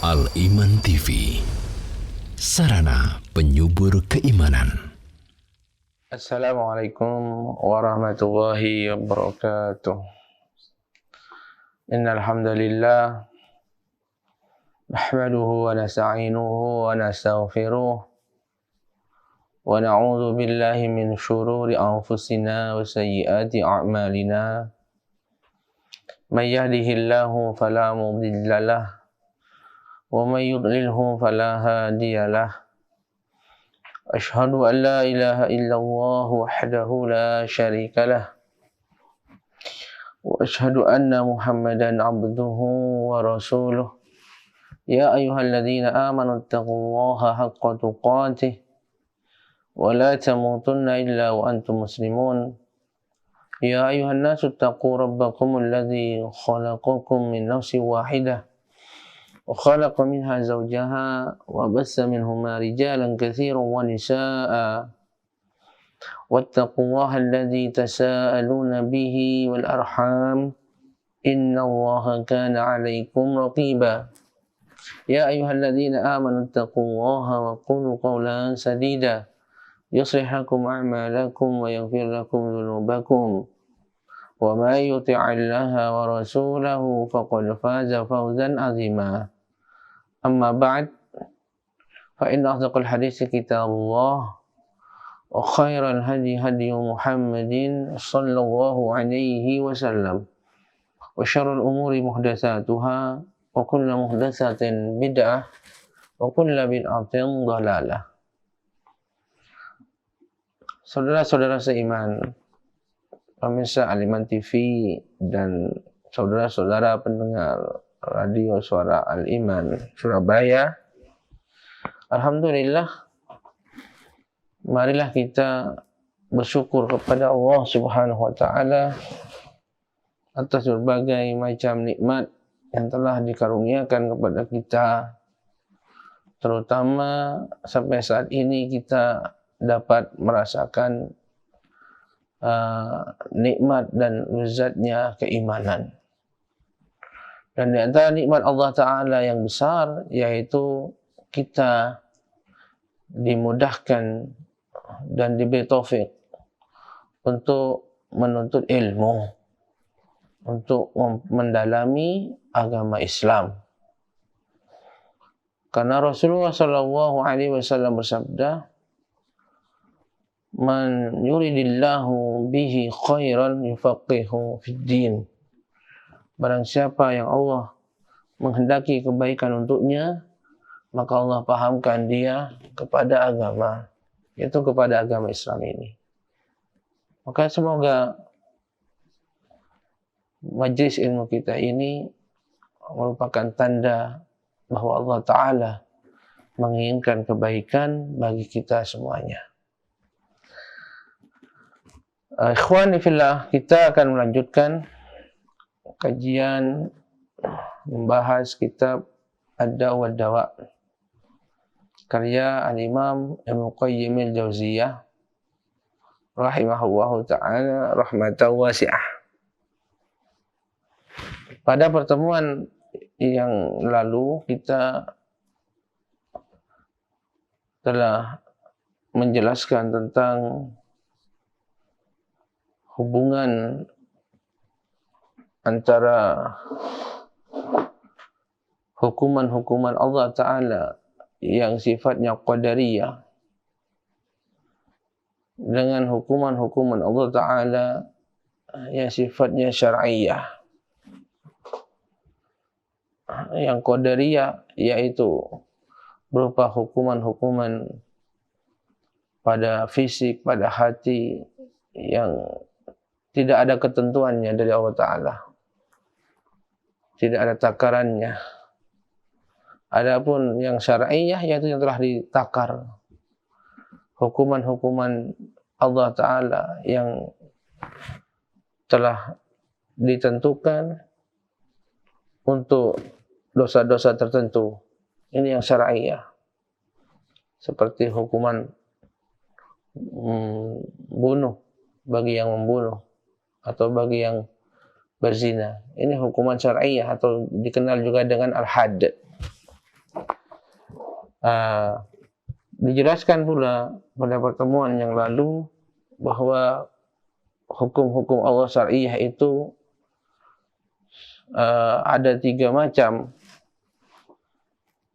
Al-Iman TV, sarana penyubur keimanan. Assalamualaikum warahmatullahi wabarakatuh. Innal hamdalillah nahmaduhu wa nasta'inuhu wa nastaghfiruh wa na'udzu billahi min syururi anfusina wa sayyiati a'malina. May yahdihillahu fala mudilla lahu wa may yudlilhu fala hadiya lahu. Asyhadu an la ilaha illallah wahdahu la syarika lah wa asyhadu anna Muhammadan abduhu wa rasuluh. Ya ayyuhalladzina amanu taqullaha haqqa tuqatih wa la tamutunna illa wa antum muslimun. Ya ayyuhan nasu taqu rabbakum alladzi khalaqakum min nafsin wahidah wa khalaqa minha zawjaha wa bassa minhuma rijalan katsiran wa nisaa'a wattaqullaha alladzi tasaaluna bihi wal arham innallaha kana 'alaykum raqiba. Ya ayyuhalladzina amanu taqullaha wa qulu qawlan sadida yuslih lakum a'malakum wa yaghfir lakum dhunubakum wa may yuti'illaha wa rasulahu faqad faza fawzan 'azima. Amma ba'd, fa inna asdaqal hadits kitabullah wa khairal hadi hadi Muhammadin sallallahu alaihi wasallam wa syarrul umuri muhdatsatuha wa kullu muhdatsatin bid'ah wa kullu bid'atin dhalalah. Saudara-saudara seiman, pemirsa Al-Iman TV dan saudara-saudara pendengar Radio Suara Al-Iman Surabaya, alhamdulillah, marilah kita bersyukur kepada Allah Subhanahu wa taala atas berbagai macam nikmat yang telah dikaruniakan kepada kita, terutama sampai saat ini kita dapat merasakan nikmat dan lezatnya keimanan. Dan di antara nikmat Allah Ta'ala yang besar, yaitu kita dimudahkan dan diberi taufik untuk menuntut ilmu, untuk mendalami agama Islam. Karena Rasulullah SAW bersabda, "Man yuridillahu bihi khairan yufaqihu fid din." Barang siapa yang Allah menghendaki kebaikan untuknya, maka Allah pahamkan dia kepada agama, yaitu kepada agama Islam ini. Maka semoga majlis ilmu kita ini merupakan tanda bahwa Allah Ta'ala menginginkan kebaikan bagi kita semuanya. Ikhwani fillah, kita akan melanjutkan kajian membahas kitab Ad-Da' wa Dawa' karya Al-Imam Ibnu Qayyim Al-Jauziyah rahimahullahu ta'ala rahmatan wasi'ah. Pada pertemuan yang lalu kita telah menjelaskan tentang hubungan antara hukuman-hukuman Allah Ta'ala yang sifatnya qadariyah dengan hukuman-hukuman Allah Ta'ala yang sifatnya syar'iyah. Yang qadariyah yaitu berupa hukuman-hukuman pada fisik, pada hati yang tidak ada ketentuannya dari Allah Ta'ala, tidak ada takarannya. Adapun yang syar'iyah yaitu yang telah ditakar, hukuman-hukuman Allah Ta'ala yang telah ditentukan untuk dosa-dosa tertentu. Ini yang syar'iyah, seperti hukuman bunuh bagi yang membunuh atau bagi yang berzina. Ini hukuman syar'iyah atau dikenal juga dengan al-hadd. Dijelaskan pula pada pertemuan yang lalu bahwa hukum-hukum Allah syariah itu ada 3 macam,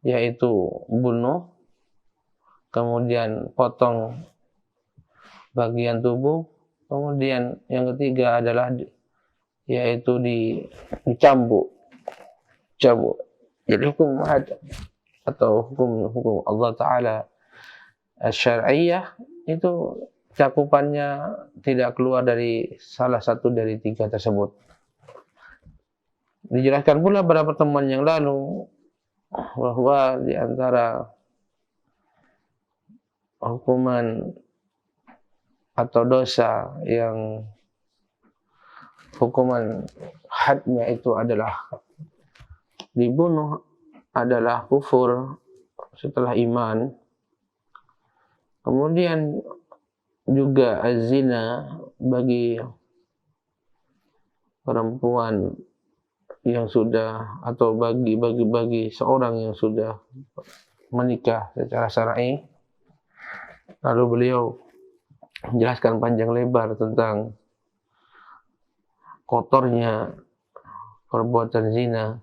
yaitu bunuh, kemudian potong bagian tubuh, kemudian yang ketiga adalah yaitu dicambuk. Jadi hukum had atau hukum Allah Ta'ala syariah itu cakupannya tidak keluar dari salah satu dari 3 tersebut. Dijelaskan pula pada pertemuan yang lalu bahwa di antara hukuman atau dosa yang hukuman hadnya itu adalah dibunuh adalah kufur setelah iman. Kemudian juga az-zina bagi perempuan yang sudah atau bagi seorang yang sudah menikah secara syar'i. Lalu beliau menjelaskan panjang lebar tentang kotornya perbuatan zina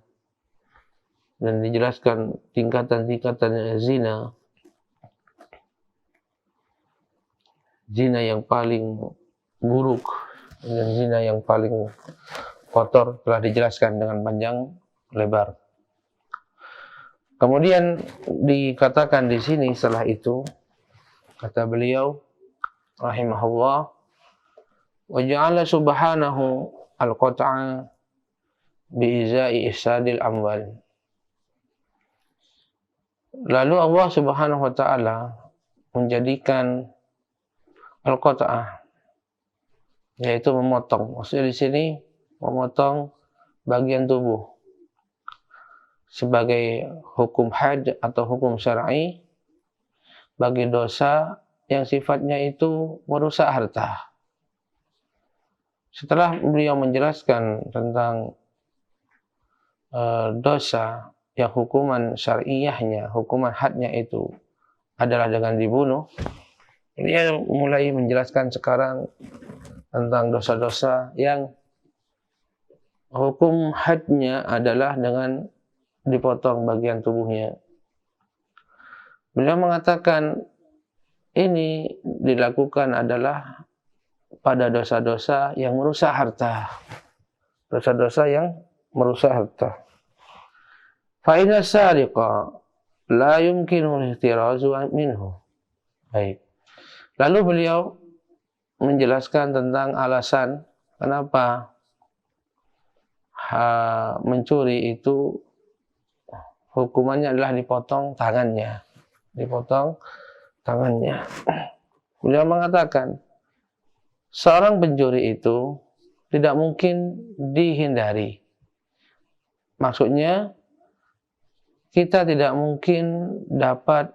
dan dijelaskan tingkatan-tingkatannya zina. Zina yang paling buruk dan zina yang paling kotor telah dijelaskan dengan panjang lebar. Kemudian dikatakan di sini setelah itu, kata beliau rahimahullah, wa ja'ala subhanahu al-qat'a bi'izai ihsadil amwal. Lalu Allah Subhanahu wa taala menjadikan al-qat'ah, yaitu memotong. Maksudnya di sini memotong bagian tubuh sebagai hukum had atau hukum syar'i bagi dosa yang sifatnya itu merusak harta. Setelah beliau menjelaskan tentang dosa yang hukuman syar'iyahnya, hukuman hadnya itu adalah dengan dibunuh, dia mulai menjelaskan sekarang tentang dosa-dosa yang hukum hadnya adalah dengan dipotong bagian tubuhnya. Beliau mengatakan ini dilakukan adalah pada dosa-dosa yang merusak harta. Dosa-dosa yang merusak harta. Fa inna sariqa la yumkinu al-ihtirazu minhu. Baik. Lalu beliau menjelaskan tentang alasan kenapa mencuri itu hukumannya adalah dipotong tangannya. Dipotong tangannya. Beliau mengatakan seorang pencuri itu tidak mungkin dihindari. Maksudnya kita tidak mungkin dapat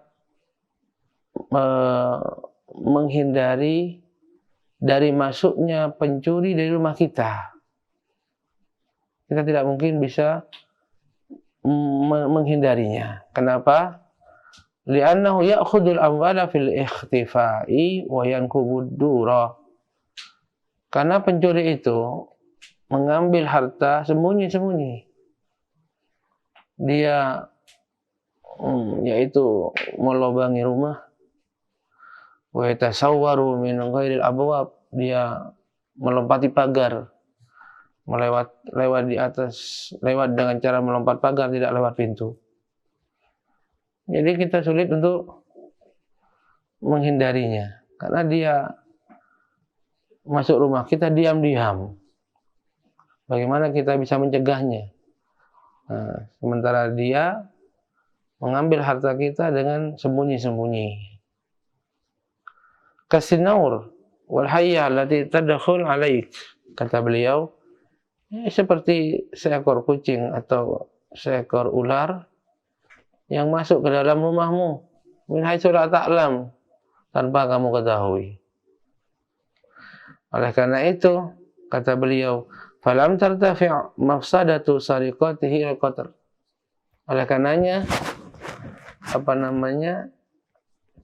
menghindari dari masuknya pencuri dari rumah kita. Kita tidak mungkin bisa menghindarinya. Kenapa? Li'annahu ya'khudul amwala fil ikhtifai wa yankubud dura. Karena pencuri itu mengambil harta sembunyi-sembunyi. Dia yaitu melobangi rumah. Wa yatasawwaru min ghairil abwab, dia melompati pagar, lewat di atas, lewat dengan cara melompat pagar, tidak lewat pintu. Jadi kita sulit untuk menghindarinya karena dia masuk rumah kita diam-diam. Bagaimana kita bisa mencegahnya? Nah, sementara dia mengambil harta kita dengan sembunyi-sembunyi. Kasinaur wal hayya allati tadkhul alaik, kata beliau, seperti seekor kucing atau seekor ular yang masuk ke dalam rumahmu min haitsu la ta'lam, tanpa kamu ketahui. Oleh karena itu, kata beliau, falam tartafi' mafsadatu sariqatihi al-qatr. Oleh karenanya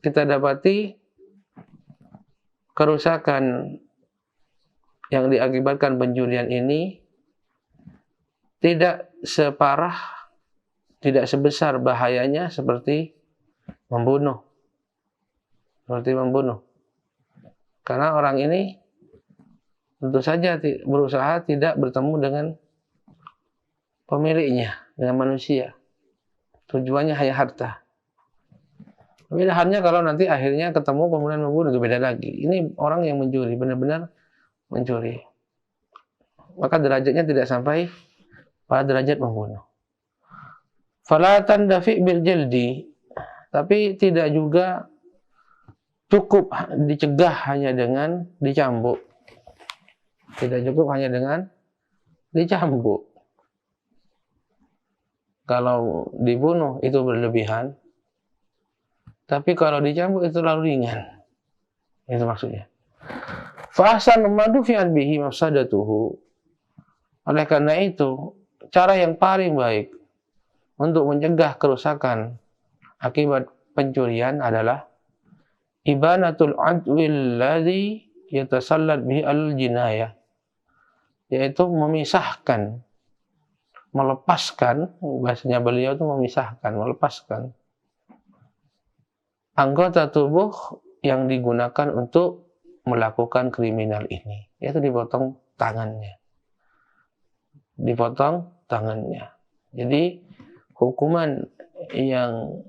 kita dapati kerusakan yang diakibatkan pencurian ini tidak sebesar bahayanya seperti membunuh. Karena orang ini tentu saja berusaha tidak bertemu dengan pemiliknya, dengan manusia. Tujuannya hanya harta. Bedaannya kalau nanti akhirnya ketemu kemudian membunuh, itu beda lagi. Ini orang yang mencuri, benar-benar mencuri. Maka derajatnya tidak sampai pada derajat membunuh. Fala tandafi bil jildi, tapi tidak juga cukup dicegah hanya dengan dicambuk. Tidak cukup hanya dengan dicambuk. Kalau dibunuh itu berlebihan, tapi kalau dicambuk itu terlalu ringan. Itu maksudnya. Fa ahsanu ma dufi'at bihi mafsadatuhu. Oleh karena itu, cara yang paling baik untuk mencegah kerusakan akibat pencurian adalah ibanatul adwil ladzi yatasallat bihi al-jinayah, yaitu melepaskan, bahasanya beliau itu melepaskan anggota tubuh yang digunakan untuk melakukan kriminal ini, yaitu dipotong tangannya. Jadi hukuman yang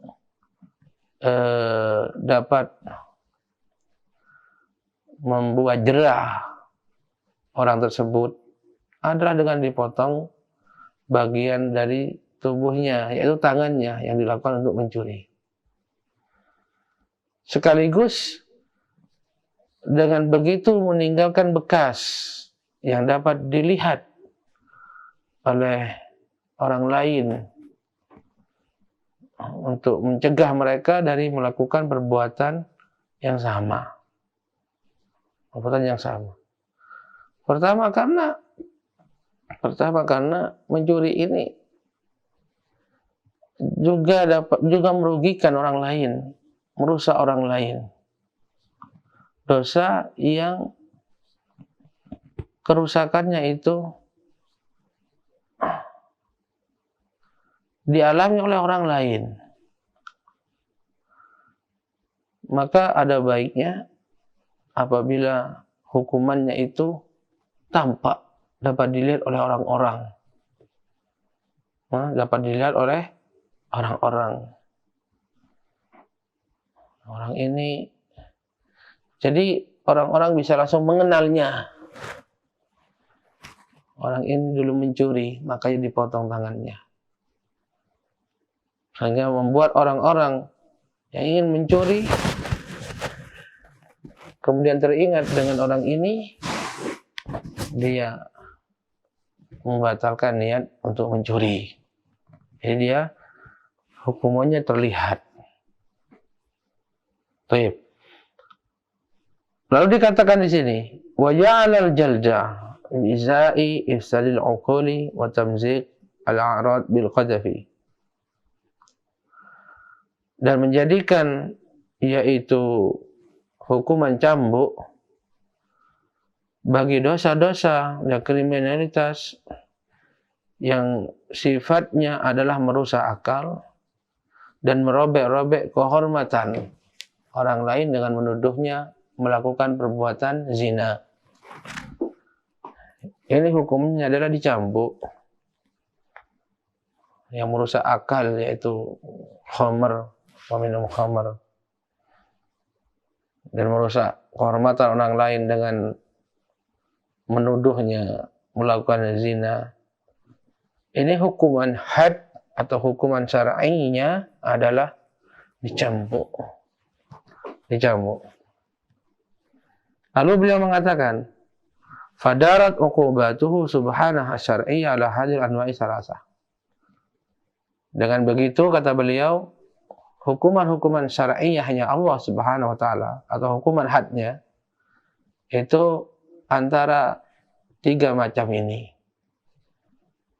dapat membuat jerah orang tersebut adalah dengan dipotong bagian dari tubuhnya, yaitu tangannya yang dilakukan untuk mencuri. Sekaligus dengan begitu meninggalkan bekas yang dapat dilihat oleh orang lain untuk mencegah mereka dari melakukan perbuatan yang sama. Pertama karena mencuri ini juga merugikan orang lain, merusak orang lain. Dosa yang kerusakannya itu dialami oleh orang lain. Maka ada baiknya apabila hukumannya itu tampak, dapat dilihat oleh orang-orang. Orang ini, jadi orang-orang bisa langsung mengenalnya. Orang ini dulu mencuri, makanya dipotong tangannya. Sehingga membuat orang-orang yang ingin mencuri kemudian teringat dengan orang ini, dia membatalkan niat untuk mencuri. Jadi dia hukumannya terlihat. Baik. Lalu dikatakan di sini, wa ja'alal jalda bizai ifsadil uquli wa tamzik al-a'rad bil qadhafi. Dan menjadikan yaitu hukuman cambuk bagi dosa-dosa dan kriminalitas yang sifatnya adalah merusak akal dan merobek-robek kehormatan orang lain dengan menuduhnya melakukan perbuatan zina. Ini hukumnya adalah dicambuk. Yang merusak akal yaitu khamr, meminum khamr, dan merusak kehormatan orang lain dengan menuduhnya melakukan zina. Ini hukuman had atau hukuman syar'inya adalah dicambuk. Lalu beliau mengatakan, fadarat uqubatuhu subhanahu syar'iyyah ala hadil anwa'i salasah. Dengan begitu, kata beliau, hukuman-hukuman syar'iyyahnya Allah Subhanahu wa taala atau hukuman hadnya itu antara 3 macam ini.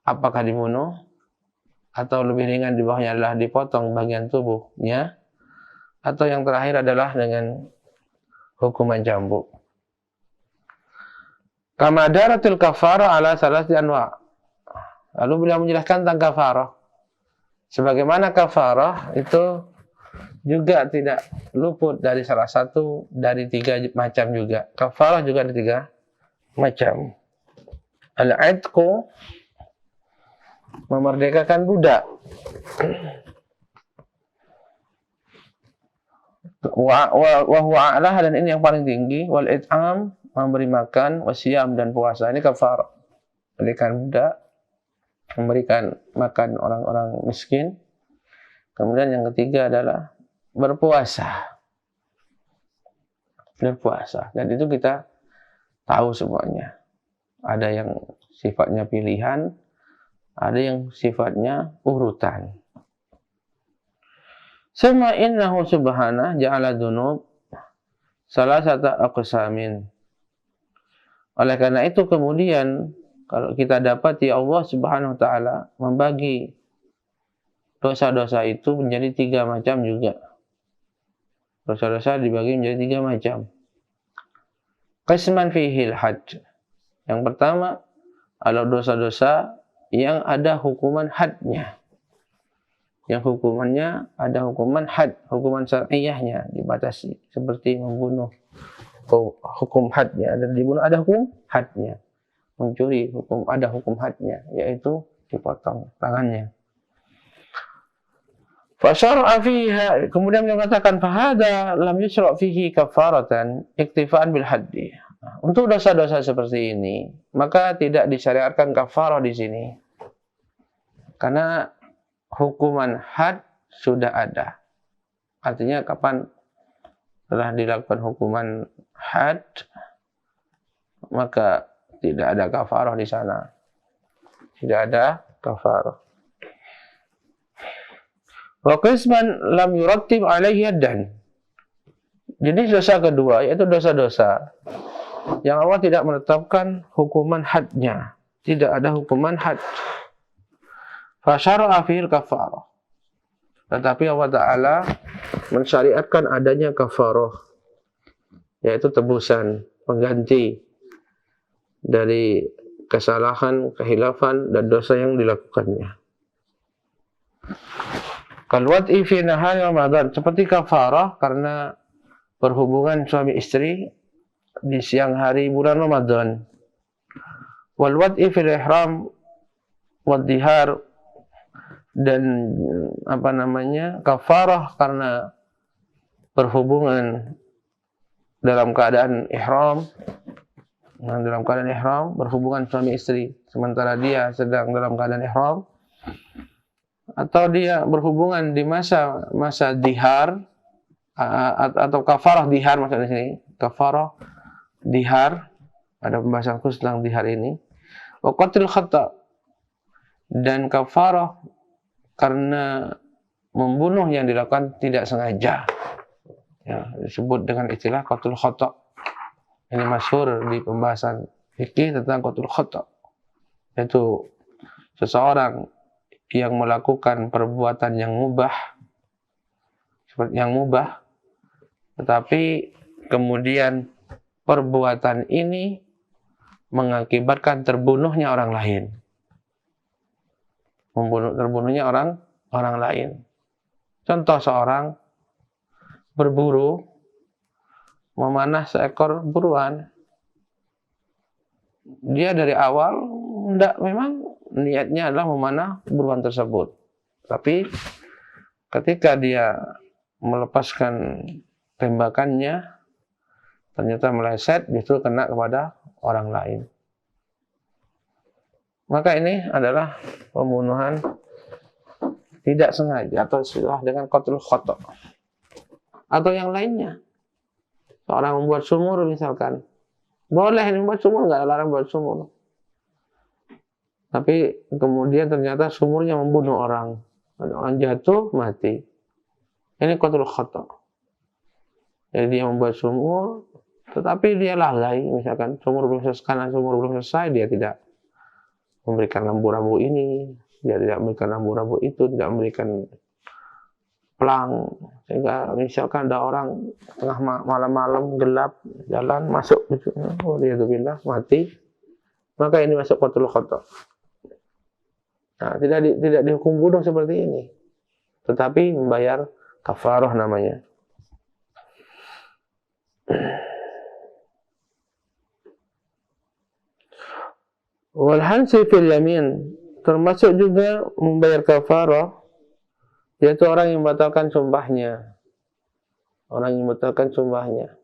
Apakah dibunuh, atau lebih ringan di bawahnya adalah dipotong bagian tubuhnya, atau yang terakhir adalah dengan hukuman cambuk. Kama daratil kafarah ala salasi anwa'. Lalu beliau menjelaskan tentang kafarah. Sebagaimana kafarah itu juga tidak luput dari salah satu dari 3 macam juga. Kafarah juga ada 3 macam. Al-'itqu, memerdekakan budak. Wa huwa a'lah, dan ini yang paling tinggi. Wal it'am, memberi makan. Wasyam, dan puasa. Ini kafarah. Memberikan budak, memberikan makan orang-orang miskin. Kemudian yang ketiga adalah berpuasa. Berpuasa. Dan itu kita tahu semuanya. Ada yang sifatnya pilihan, ada yang sifatnya urutan. Sama innahu subhanah ja'ala dzunub salasata aqsamin. Oleh karena itu kemudian kalau kita dapat ya Allah Subhanahu wa taala membagi dosa-dosa itu menjadi 3 macam juga. Dosa-dosa dibagi menjadi 3 macam. Qisman fihil hajj. Yang pertama adalah dosa-dosa yang ada hukuman hadnya. Yang hukumannya ada hukuman had, hukuman syar'iyyahnya dibatasi, seperti membunuh. Hukum hadnya, dan dibunuh ada hukum hadnya. Mencuri ada hukum hadnya, yaitu dipotong tangannya. Fasyara'a fiha, kemudian dia mengatakan fahada lam yusra' fihi kafaratan iktifaan bil haddi. Untuk dosa-dosa seperti ini, maka tidak disyariatkan kafarah di sini. Karena hukuman had sudah ada. Artinya kapan telah dilakukan hukuman had, maka tidak ada kafarah di sana. Tidak ada kafarah. Wa qisman lam yurattib alaihi yaddan. Jadi dosa kedua yaitu dosa-dosa yang Allah tidak menetapkan hukuman hadnya. Tidak ada hukuman had. Fasyara'a fihil kafarah. Tetapi Allah Ta'ala mensyariatkan adanya kafarah, yaitu tebusan, pengganti dari kesalahan, kehilafan, dan dosa yang dilakukannya. Kalwat'i fi nahari Ramadan, seperti kafarah karena berhubungan suami istri di siang hari bulan Ramadan. Walwat'i fil ihram wadhihar, dan kafarah karena berhubungan dalam keadaan ihram, berhubungan suami istri sementara dia sedang dalam keadaan ihram, atau dia berhubungan di masa dihar, atau kafarah dihar maksudnya sini, kafarah dihar, ada pembahasan khusus tentang dihar ini. Wa qatlul khata', dan kafarah karena membunuh yang dilakukan tidak sengaja, ya, disebut dengan istilah qatlul khata'. Ini masyhur di pembahasan fikih tentang qatlul khata', yaitu seseorang yang melakukan perbuatan yang mubah, tetapi kemudian perbuatan ini mengakibatkan terbunuhnya orang lain. Terbunuhnya orang lain. Contoh, seorang berburu, memanah seekor buruan. Dia dari awal memang niatnya adalah memanah buruan tersebut. Tapi ketika dia melepaskan tembakannya, ternyata meleset, justru kena kepada orang lain. Maka ini adalah pembunuhan tidak sengaja, atau istilah dengan qatlul khata'. Atau yang lainnya, seorang membuat sumur misalkan, boleh membuat sumur, nggak larang buat sumur, tapi kemudian ternyata sumurnya membunuh orang jatuh mati. Ini qatlul khata'. Jadi dia membuat sumur, tetapi dia lalai, misalkan sumur belum selesai, dia tidak memberikan rambu-rambu ini, dia tidak memberikan rambu-rambu itu, tidak memberikan pelang, sehingga misalkan ada orang tengah malam-malam gelap jalan masuk gitu, waliyadzubillah, mati, maka ini masuk qatlul khata'. Nah, tidak dihukum bunuh seperti ini, tetapi membayar kafarah namanya. Wal hansi fil yamin, termasuk juga membayar kafarah, yaitu orang yang membatalkan sumpahnya. Orang yang membatalkan sumpahnya.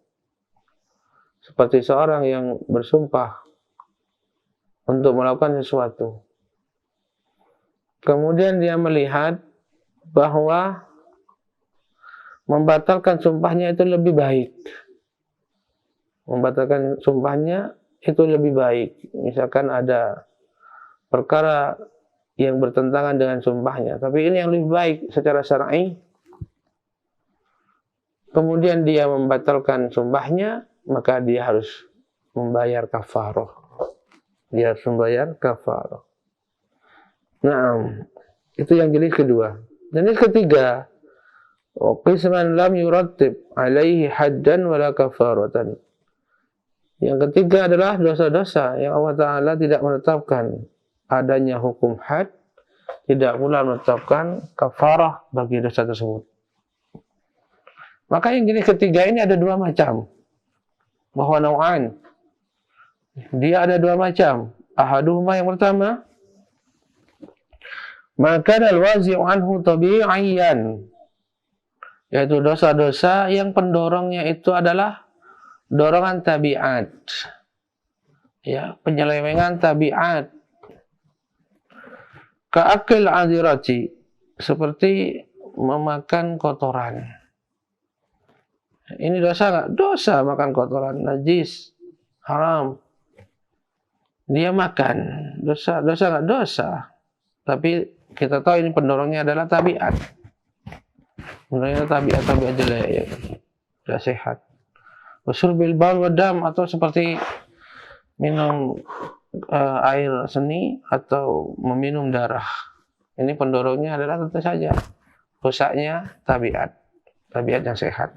Seperti seorang yang bersumpah untuk melakukan sesuatu. Kemudian dia melihat bahwa membatalkan sumpahnya itu lebih baik. Membatalkan sumpahnya itu lebih baik. Misalkan ada perkara yang bertentangan dengan sumpahnya, tapi ini yang lebih baik secara syar'i. Kemudian dia membatalkan sumpahnya, maka dia harus membayar kafarah. Dia harus membayar kafarah. Nah, itu yang jenis kedua. Jenis ketiga, qisman lam yurattib alaihi haddan wala kafaratan. Yang ketiga adalah dosa-dosa yang Allah Ta'ala tidak menetapkan adanya hukum had, tidak pula menetapkan kafarah bagi dosa tersebut. Maka yang jenis ketiga ini ada dua macam. Bahwa nau'an. Dia ada dua macam. Ahaduhuma yang pertama, maka al-wazi'u anhu tabi'iyyan, yaitu dosa-dosa yang pendorongnya itu adalah dorongan tabiat, ya, penyelewengan tabiat. Ka'akil adirati, seperti memakan kotoran. Ini dosa nggak? Dosa makan kotoran, najis, haram. Dia makan, dosa nggak? Dosa. Tapi kita tahu ini pendorongnya adalah tabiat. Pendorongnya tabiat jelek, ya, tidak sehat. Wasurbil baul wadam, atau seperti minum air seni atau meminum darah. Ini pendorongnya adalah tentu saja rusaknya tabiat yang sehat.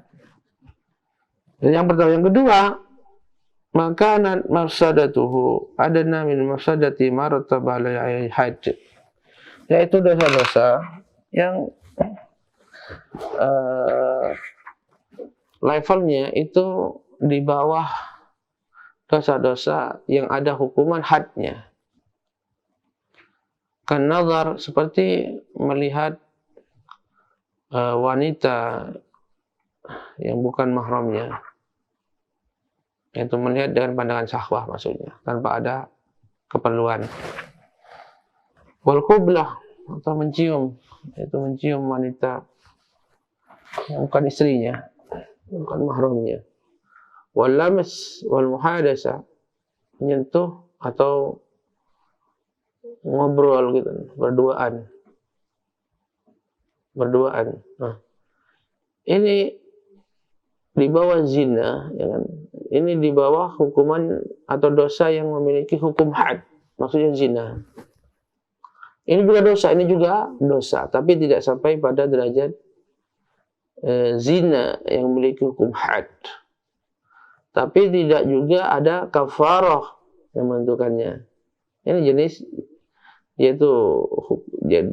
Dan yang pertama, yang kedua, maka mafsadatuhu adana min mafsadati ma rattaba alaihi hadd, yaitu dosa-dosa yang levelnya itu di bawah dosa-dosa yang ada hukuman hadnya. Kan nazar, seperti melihat wanita yang bukan mahramnya, yaitu melihat dengan pandangan syahwah, maksudnya tanpa ada keperluan. Wal qublah, atau mencium, yaitu mencium wanita yang bukan istrinya, bukan mahramnya. Wal lamas wal muhadasa, menyentuh atau ngobrol gitu, berduaan. Nah, ini di bawah zina, ya kan? Ini di bawah hukuman atau dosa yang memiliki hukum had, maksudnya zina. Ini juga dosa, tapi tidak sampai pada derajat zina yang memiliki hukum had. Tapi tidak juga ada kafarah yang menentukannya. Ini jenis, yaitu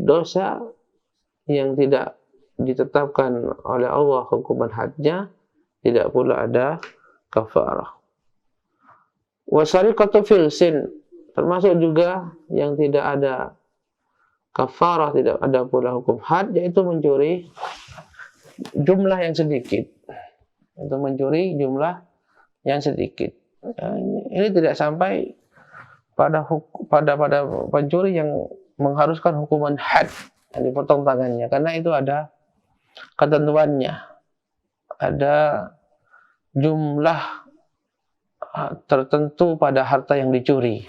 dosa yang tidak ditetapkan oleh Allah hukuman hadnya, tidak pula ada kafarah. Wasariqatu fil sin, termasuk juga yang tidak ada kafarah, tidak ada pula hukum had, yaitu mencuri jumlah yang sedikit. Itu mencuri jumlah yang sedikit. Ini tidak sampai pada pencuri yang mengharuskan hukuman had, yang dipotong tangannya, karena itu ada ketentuannya, ada jumlah tertentu pada harta yang dicuri.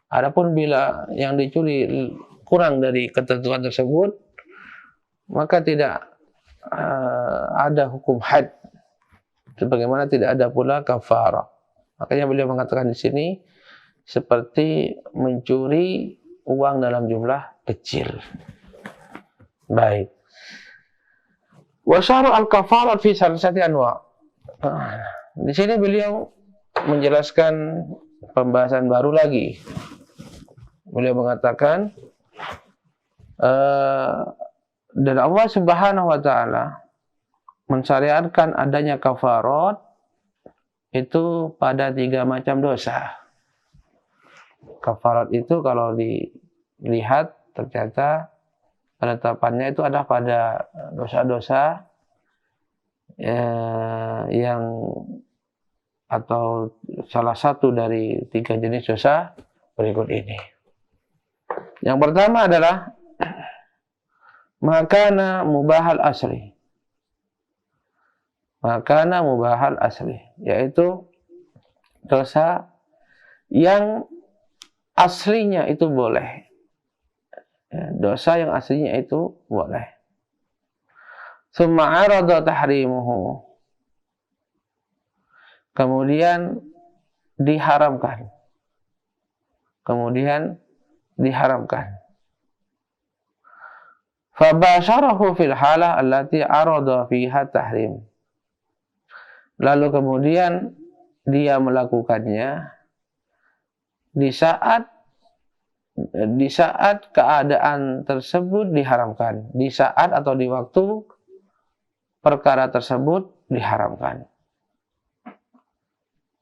Adapun bila yang dicuri kurang dari ketentuan tersebut, maka tidak ada hukum had, sebagaimana tidak ada pula kafarah. Makanya beliau mengatakan di sini seperti mencuri uang dalam jumlah kecil. Baik. Wa syar'u al-kafarat fi salasati anwa'. Di sini beliau menjelaskan pembahasan baru lagi. Beliau mengatakan dan Allah Subhanahu wa taala mensyariatkan adanya kafarat itu pada 3 macam dosa. Kafarat itu kalau dilihat ternyata penetapannya itu ada pada dosa-dosa yang atau salah satu dari 3 jenis dosa berikut ini. Yang pertama adalah makana mubahal asli. Makana mubahal asli, yaitu dosa yang aslinya itu boleh. Dosa yang aslinya itu boleh. Summa arada tahrimuhu. Kemudian diharamkan. Fabasharahu fil halah allati arada fiha tahrim. Lalu kemudian dia melakukannya di saat keadaan tersebut diharamkan, di saat atau di waktu perkara tersebut diharamkan.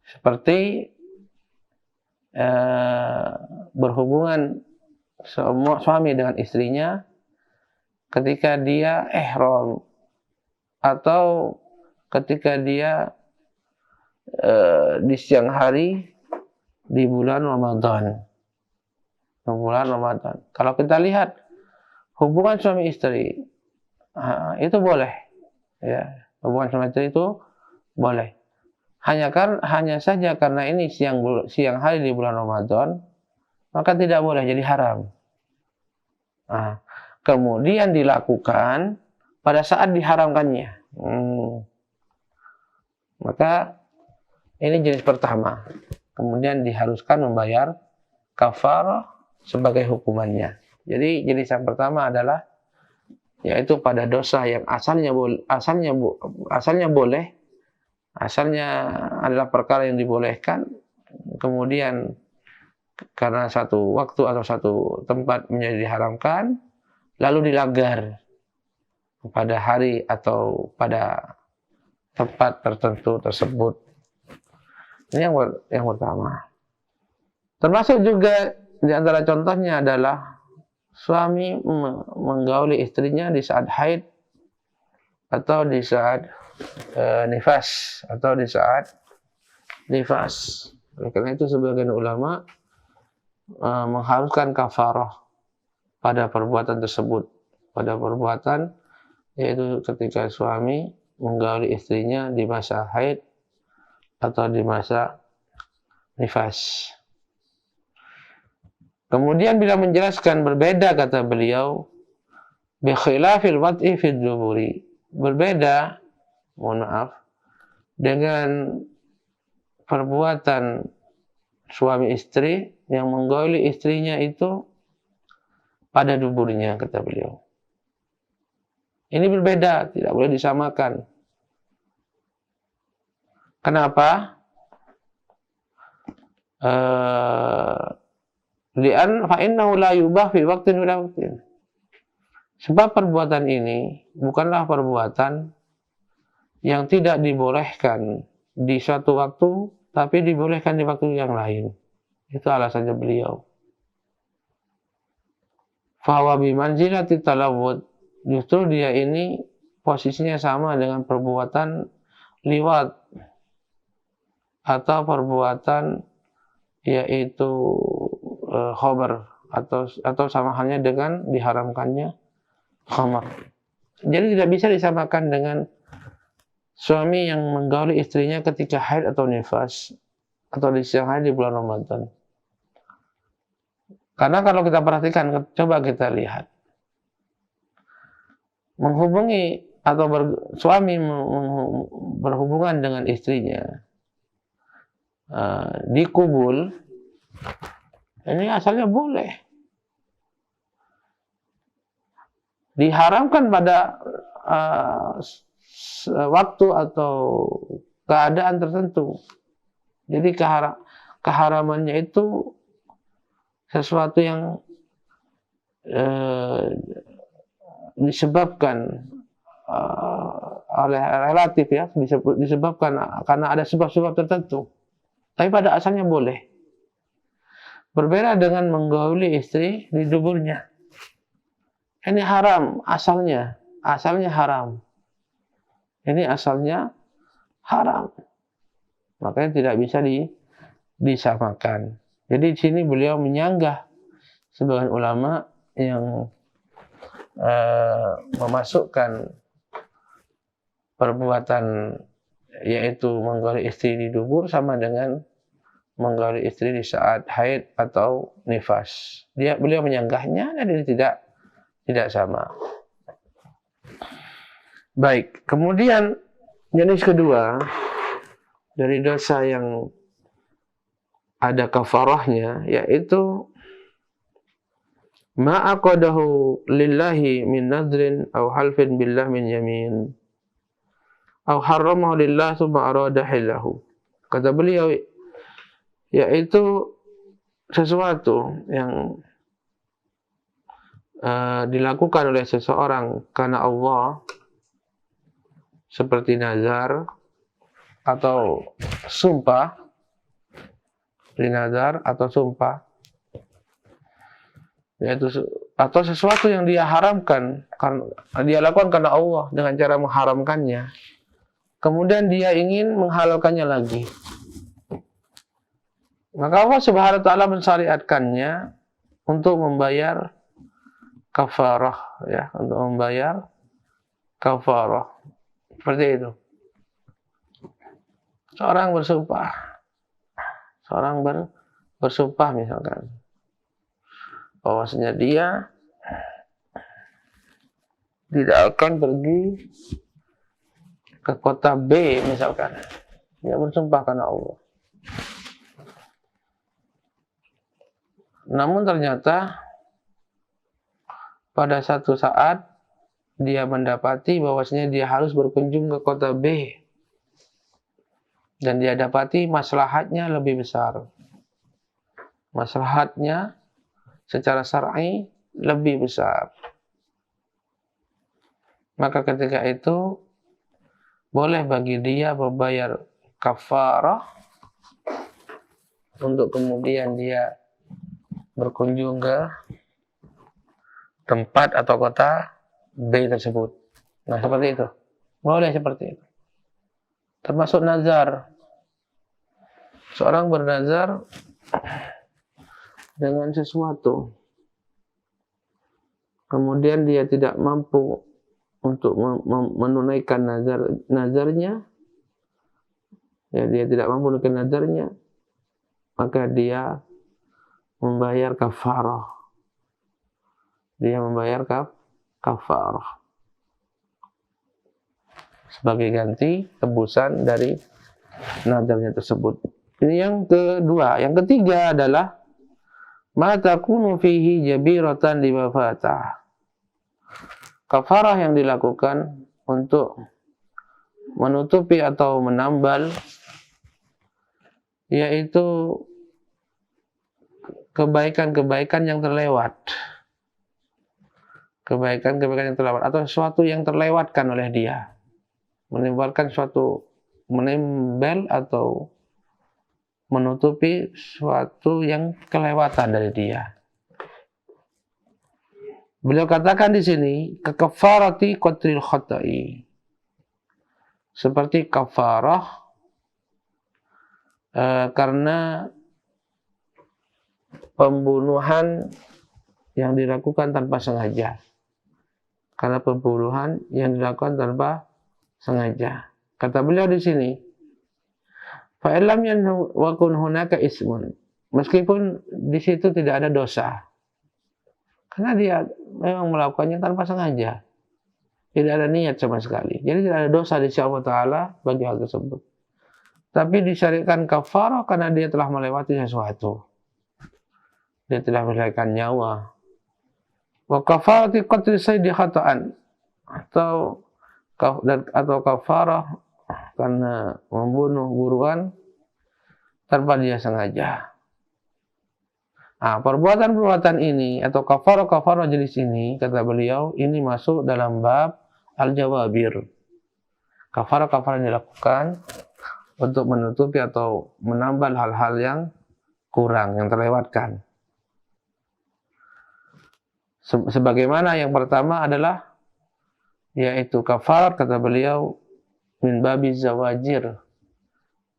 Seperti berhubungan suami dengan istrinya ketika dia ihram atau ketika dia di siang hari di bulan Ramadan. Kalau kita lihat hubungan suami istri itu boleh, ya, hubungan suami istri itu boleh. Hanya saja karena ini siang hari di bulan Ramadan, maka tidak boleh, jadi haram. Kemudian dilakukan pada saat diharamkannya. Maka ini jenis pertama. Kemudian diharuskan membayar kafarah sebagai hukumannya. Jadi jenis yang pertama adalah yaitu pada dosa yang asalnya boleh, asalnya adalah perkara yang dibolehkan, kemudian karena satu waktu atau satu tempat menjadi diharamkan, lalu dilanggar pada hari atau pada tempat tertentu tersebut. Ini yang pertama. Termasuk juga di antara contohnya adalah suami menggauli istrinya di saat haid atau di saat nifas atau di saat nifas. Oleh karena itu sebagian ulama mengharuskan kafarah pada perbuatan tersebut, pada perbuatan yaitu ketika suami menggauli istrinya di masa haid atau di masa nifas. Kemudian bila menjelaskan berbeda, kata beliau, bi khilafil wad'i fid duburi, berbeda, mohon maaf, dengan perbuatan suami istri yang menggauli istrinya itu pada duburnya, kata beliau. Ini berbeda, tidak boleh disamakan. Kenapa? Fa'innahu la yubah fi waqtin wala waqtin. Sebab perbuatan ini bukanlah perbuatan yang tidak dibolehkan di suatu waktu, tapi dibolehkan di waktu yang lain. Itu alasannya beliau. Fahuwa bimanzilati talawwud. Justru dia ini posisinya sama dengan perbuatan liwat atau perbuatan yaitu khamar atau sama halnya dengan diharamkannya khamar. Jadi tidak bisa disamakan dengan suami yang menggauli istrinya ketika haid atau nifas atau di siang hari di bulan Ramadan. Karena kalau kita perhatikan, coba kita lihat, menghubungi atau suami berhubungan dengan istrinya di kubul, ini asalnya boleh. diharamkan pada waktu atau keadaan tertentu. Jadi keharamannya itu sesuatu yang disebabkan oleh relatif ya, disebabkan karena ada sebab-sebab tertentu. Tapi pada asalnya boleh. Berbeda dengan menggauli istri di duburnya. Ini haram asalnya haram. Ini asalnya haram. Makanya tidak bisa disamakan. Jadi di sini beliau menyanggah sebagian ulama yang memasukkan perbuatan yaitu menggauli istri di dubur sama dengan menggauli istri di saat haid atau nifas. Beliau menyanggahnya dan ini tidak sama. Baik, kemudian jenis kedua dari dosa yang ada kafarahnya yaitu ma'aqadahu lillahi min nadrin aw halfin billah min yamin aw harramahu lillah thumma arada hilahu. Kata beliau yaitu sesuatu yang dilakukan oleh seseorang karena Allah seperti nazar atau sumpah, dinazar atau sumpah, yaitu atau sesuatu yang dia haramkan karena dia lakukan karena Allah dengan cara mengharamkannya, kemudian dia ingin menghalalkannya lagi, maka Allah Subhanahu wa taala mensyariatkannya untuk membayar kafarah, ya, untuk membayar kafarah. Seperti itu. Seorang bersumpah misalkan bahwasanya dia tidak akan pergi ke kota B misalkan. Dia bersumpah karena Allah. Namun ternyata pada satu saat dia mendapati bahwasanya dia harus berkunjung ke kota B. Dan dia dapati maslahatnya lebih besar. Maslahatnya secara syar'i lebih besar. Maka ketika itu boleh bagi dia membayar kafarah untuk kemudian dia berkunjung ke tempat atau kota B tersebut. Nah, seperti itu. Boleh seperti itu. Termasuk nazar. Seorang bernazar dengan sesuatu. Kemudian dia tidak mampu untuk menunaikan nazarnya. Ya, dia tidak mampu menunaikan nazarnya. Maka dia membayar kafarah. Dia membayar kafarah. Sebagai ganti tebusan dari nazarnya tersebut. Ini yang kedua. Yang ketiga adalah ma takunu fihi jabiratan lima fatah. Kafarah yang dilakukan untuk menutupi atau menambal yaitu kebaikan-kebaikan yang terlewat. Kebaikan-kebaikan yang terlewat atau sesuatu yang terlewatkan oleh dia. Menimbulkan suatu menembel atau menutupi suatu yang kelewatan dari dia. Beliau katakan di sini kekafarati qatril khata'i. Seperti kafarah karena pembunuhan yang dilakukan tanpa sengaja. Karena pembunuhan yang dilakukan tanpa sengaja. Kata beliau di sini, fa'illam yakun hunaka ismun. Meskipun di situ tidak ada dosa. Karena dia memang melakukannya tanpa sengaja. Tidak ada niat sama sekali. Jadi tidak ada dosa di sisi Allah Ta'ala bagi hal tersebut. Tapi disyariatkan kafarah karena dia telah melewati sesuatu. Dia telah melahirkan nyawa. Wa kafarati qatl sayd khata'an, atau kafarah karena membunuh buruan tanpa dia sengaja. Perbuatan-perbuatan ini atau kafarah jenis ini, kata beliau, ini masuk dalam bab al-jawabir. Kafarah yang dilakukan untuk menutupi atau menambal hal-hal yang kurang, yang terlewatkan. Sebagaimana yang pertama adalah yaitu kafarat, kata beliau, min babi zawajir,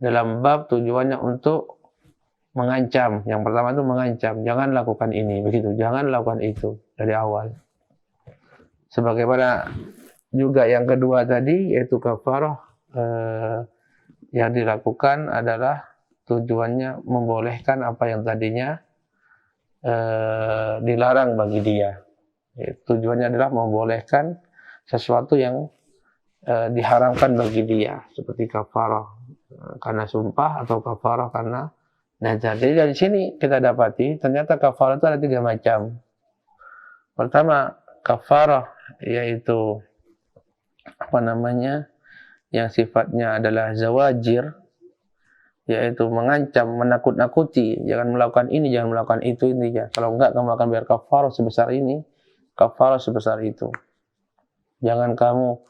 dalam bab tujuannya untuk mengancam. Yang pertama itu mengancam, jangan lakukan ini, begitu, jangan lakukan itu dari awal. Sebagaimana juga yang kedua tadi, yaitu kafarah yang dilakukan adalah tujuannya membolehkan apa yang tadinya dilarang bagi dia. Tujuannya adalah membolehkan sesuatu yang diharamkan bagi dia, seperti kafarah karena sumpah atau kafarah karena nazar. Jadi dari sini kita dapati ternyata kafarah itu ada 3 macam. Pertama, kafarah yaitu yang sifatnya adalah zawajir, yaitu mengancam, menakut-nakuti, jangan melakukan ini, jangan melakukan itu, intinya. Kalau enggak kamu akan bayar kafarah sebesar ini, kafarah sebesar itu. Jangan kamu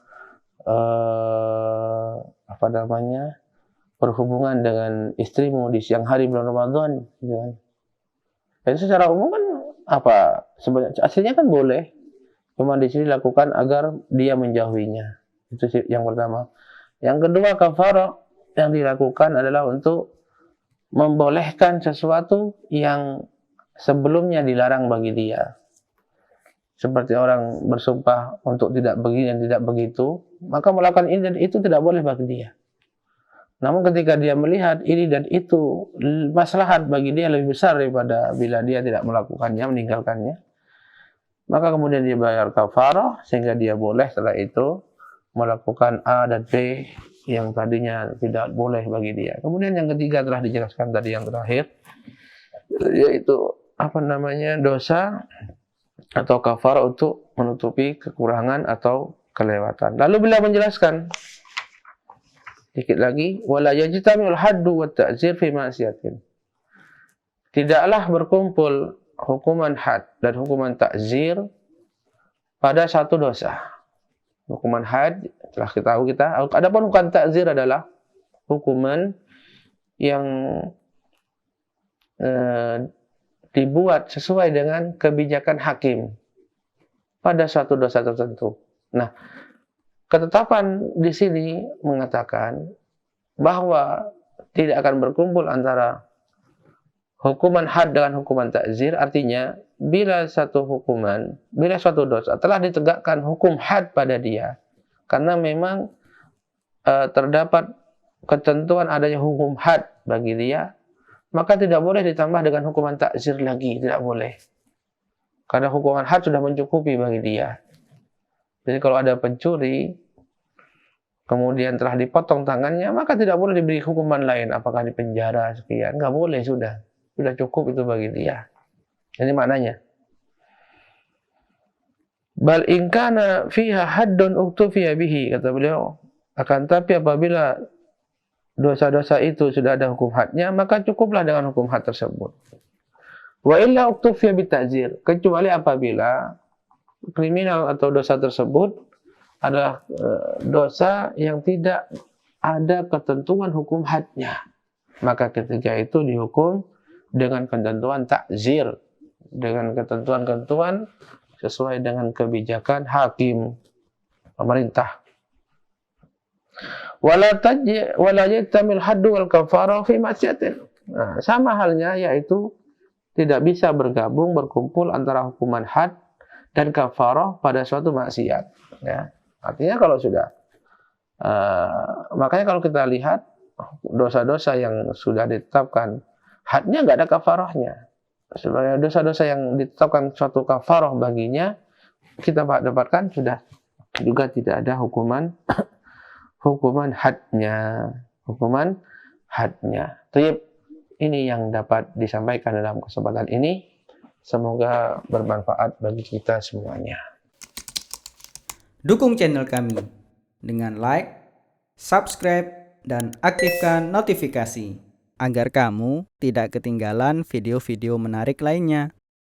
berhubungan dengan istrimu di siang hari bulan Ramadan, jangan. Dan secara umum kan sebenarnya aslinya kan boleh, cuma di sini lakukan agar dia menjauhinya. Itu yang pertama. Yang kedua, kafarah yang dilakukan adalah untuk membolehkan sesuatu yang sebelumnya dilarang bagi dia. Seperti orang bersumpah untuk tidak begini dan tidak begitu, maka melakukan ini dan itu tidak boleh bagi dia. Namun ketika dia melihat ini dan itu maslahat bagi dia lebih besar daripada bila dia tidak melakukannya, meninggalkannya, maka kemudian dia bayar kafarah sehingga dia boleh setelah itu melakukan A dan B yang tadinya tidak boleh bagi dia. Kemudian yang ketiga telah dijelaskan tadi yang terakhir, yaitu dosa atau kafarah untuk menutupi kekurangan atau kelewatan. Lalu beliau menjelaskan sedikit lagi, wala yajtami'ul haddu wat ta'zir fi ma'siyatin. Tidaklah berkumpul hukuman had dan hukuman ta'zir pada satu dosa. Hukuman had telah kita. Adapun hukuman ta'zir adalah hukuman yang dibuat sesuai dengan kebijakan hakim pada suatu dosa tertentu. Nah, ketetapan di sini mengatakan bahwa tidak akan berkumpul antara hukuman had dengan hukuman ta'zir. Artinya, bila suatu dosa telah ditegakkan hukum had pada dia, karena memang terdapat ketentuan adanya hukum had bagi dia, maka tidak boleh ditambah dengan hukuman ta'zir lagi, tidak boleh. Karena hukuman had sudah mencukupi bagi dia. Jadi kalau ada pencuri, kemudian telah dipotong tangannya, maka tidak boleh diberi hukuman lain, apakah di penjara sekian, nggak boleh, sudah cukup itu bagi dia. Ini maknanya. Bal in kana fiha haddun uktufiya bihi, kata beliau. Akan tapi apabila dosa-dosa itu sudah ada hukum hadnya, maka cukuplah dengan hukum had tersebut. Wa illa uktufiya bita'zir, kecuali apabila kriminal atau dosa tersebut adalah dosa yang tidak ada ketentuan hukum hadnya, maka ketika itu dihukum dengan ketentuan ta'zir, dengan ketentuan-ketentuan sesuai dengan kebijakan hakim, pemerintah. Wala yajtamil haddu wal kafarah fi ma'siyatin. Nah, sama halnya, yaitu tidak bisa berkumpul antara hukuman had dan kafarah pada suatu maksiat. Ya. Artinya kalau sudah, makanya kalau kita lihat dosa-dosa yang sudah ditetapkan hadnya nggak ada kafarahnya. Sebenarnya dosa-dosa yang ditetapkan suatu kafarah baginya, kita dapatkan sudah juga tidak ada hukuman hadnya. Ini yang dapat disampaikan dalam kesempatan ini. Semoga bermanfaat bagi kita semuanya. Dukung channel kami dengan like, subscribe, dan aktifkan notifikasi agar kamu tidak ketinggalan video-video menarik lainnya.